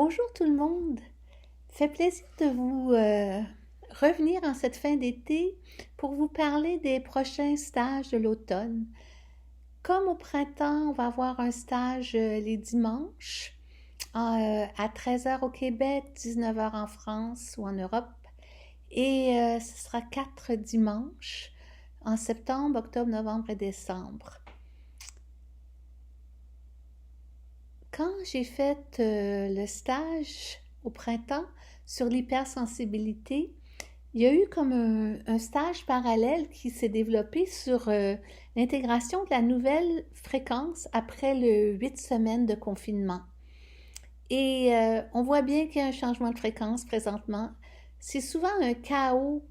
Bonjour tout le monde. Fait plaisir de vous revenir en cette fin d'été pour vous parler des prochains stages de l'automne. Comme au printemps, on va avoir un stage les dimanches à 13 heures au Québec, 19 heures en France ou en Europe. Et ce sera 4 dimanches en septembre, octobre, novembre et décembre. Quand j'ai fait le stage au printemps sur l'hypersensibilité, il y a eu comme un stage parallèle qui s'est développé sur l'intégration de la nouvelle fréquence après le 8 semaines de confinement. Et on voit bien qu'il y a un changement de fréquence présentement. C'est souvent un chaos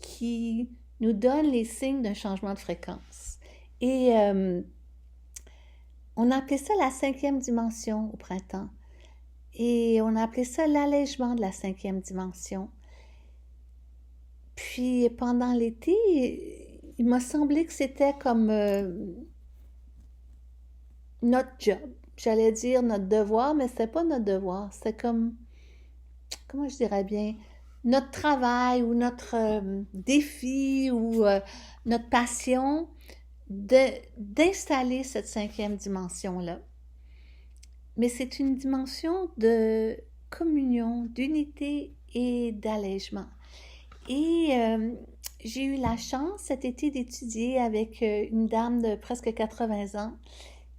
qui nous donne les signes d'un changement de fréquence. Et on a appelé ça la 5e dimension au printemps. Et on a appelé ça l'allègement de la 5e dimension. Puis pendant l'été, il m'a semblé que c'était comme notre job. J'allais dire notre devoir, mais c'était pas notre devoir. C'était comme, comment je dirais bien, notre travail ou notre défi ou notre passion d'installer cette 5e dimension-là. Mais c'est une dimension de communion, d'unité et d'allègement. Et j'ai eu la chance cet été d'étudier avec une dame de presque 80 ans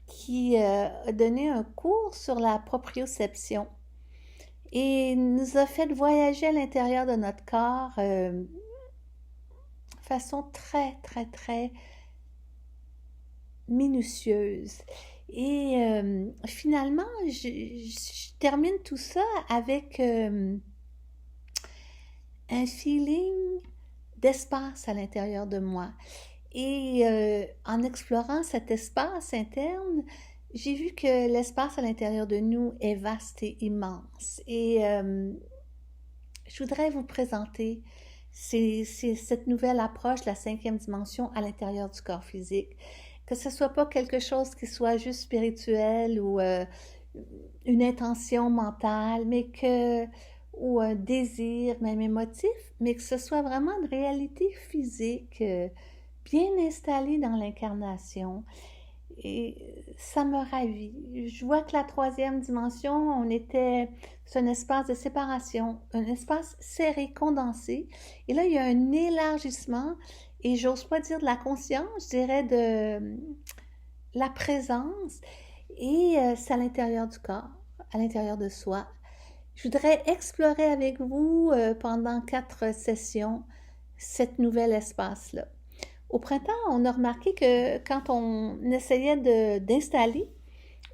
qui a donné un cours sur la proprioception et nous a fait voyager à l'intérieur de notre corps de façon très, très, très minutieuse. Et finalement, je termine tout ça avec un feeling d'espace à l'intérieur de moi. Et en explorant cet espace interne, j'ai vu que l'espace à l'intérieur de nous est vaste et immense. Et je voudrais vous présenter cette nouvelle approche de la 5e dimension à l'intérieur du corps physique. Que ce ne soit pas quelque chose qui soit juste spirituel ou une intention mentale, ou un désir, même émotif, mais que ce soit vraiment une réalité physique bien installée dans l'incarnation. Et ça me ravit. Je vois que la 3e dimension, c'est un espace de séparation, un espace serré, condensé. Et là, il y a un élargissement, et j'ose pas dire de la conscience, je dirais de la présence, et c'est à l'intérieur du corps, à l'intérieur de soi. Je voudrais explorer avec vous pendant 4 sessions cet nouvel espace-là. Au printemps, on a remarqué que quand on essayait d'installer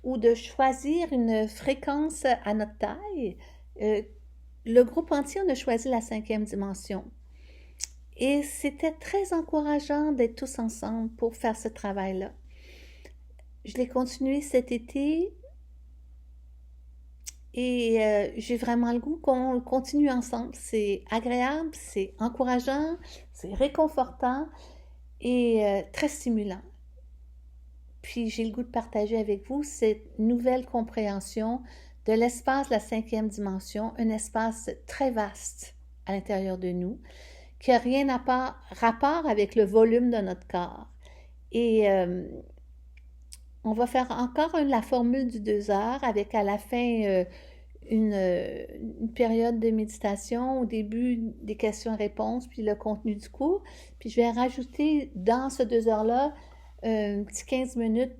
ou de choisir une fréquence à notre taille, le groupe entier, on a choisi la 5e dimension. Et c'était très encourageant d'être tous ensemble pour faire ce travail-là. Je l'ai continué cet été et j'ai vraiment le goût qu'on continue ensemble. C'est agréable, c'est encourageant, c'est réconfortant et très stimulant. Puis j'ai le goût de partager avec vous cette nouvelle compréhension de l'espace de la 5e dimension, un espace très vaste à l'intérieur de nous, qui n'a rien à rapport avec le volume de notre corps. Et on va faire encore la formule du 2 heures avec à la fin une période de méditation, au début des questions-réponses, puis le contenu du cours. Puis je vais rajouter dans ce 2 heures-là un petit 15 minutes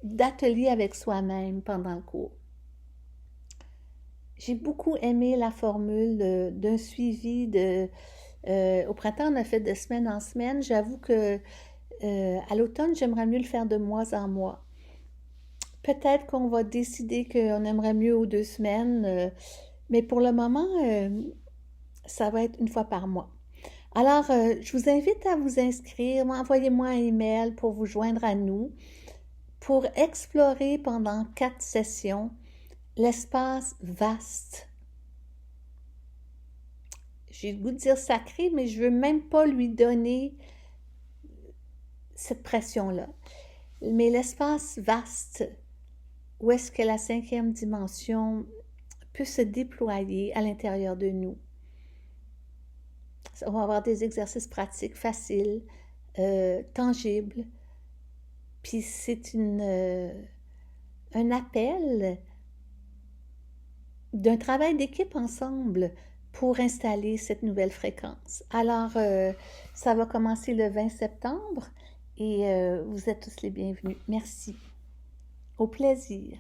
d'atelier avec soi-même pendant le cours. J'ai beaucoup aimé la formule d'un suivi au printemps, on a fait de semaine en semaine. J'avoue que à l'automne, j'aimerais mieux le faire de mois en mois. Peut-être qu'on va décider qu'on aimerait mieux aux 2 semaines, mais pour le moment, ça va être une fois par mois. Alors, je vous invite à vous inscrire, envoyez-moi un email pour vous joindre à nous, pour explorer pendant 4 sessions l'espace vaste. J'ai le goût de dire sacré, mais je ne veux même pas lui donner cette pression-là. Mais l'espace vaste où est-ce que la cinquième dimension peut se déployer à l'intérieur de nous. On va avoir des exercices pratiques faciles, tangibles, puis c'est un appel d'un travail d'équipe ensemble pour installer cette nouvelle fréquence. Alors, ça va commencer le 20 septembre et vous êtes tous les bienvenus. Merci. Au plaisir.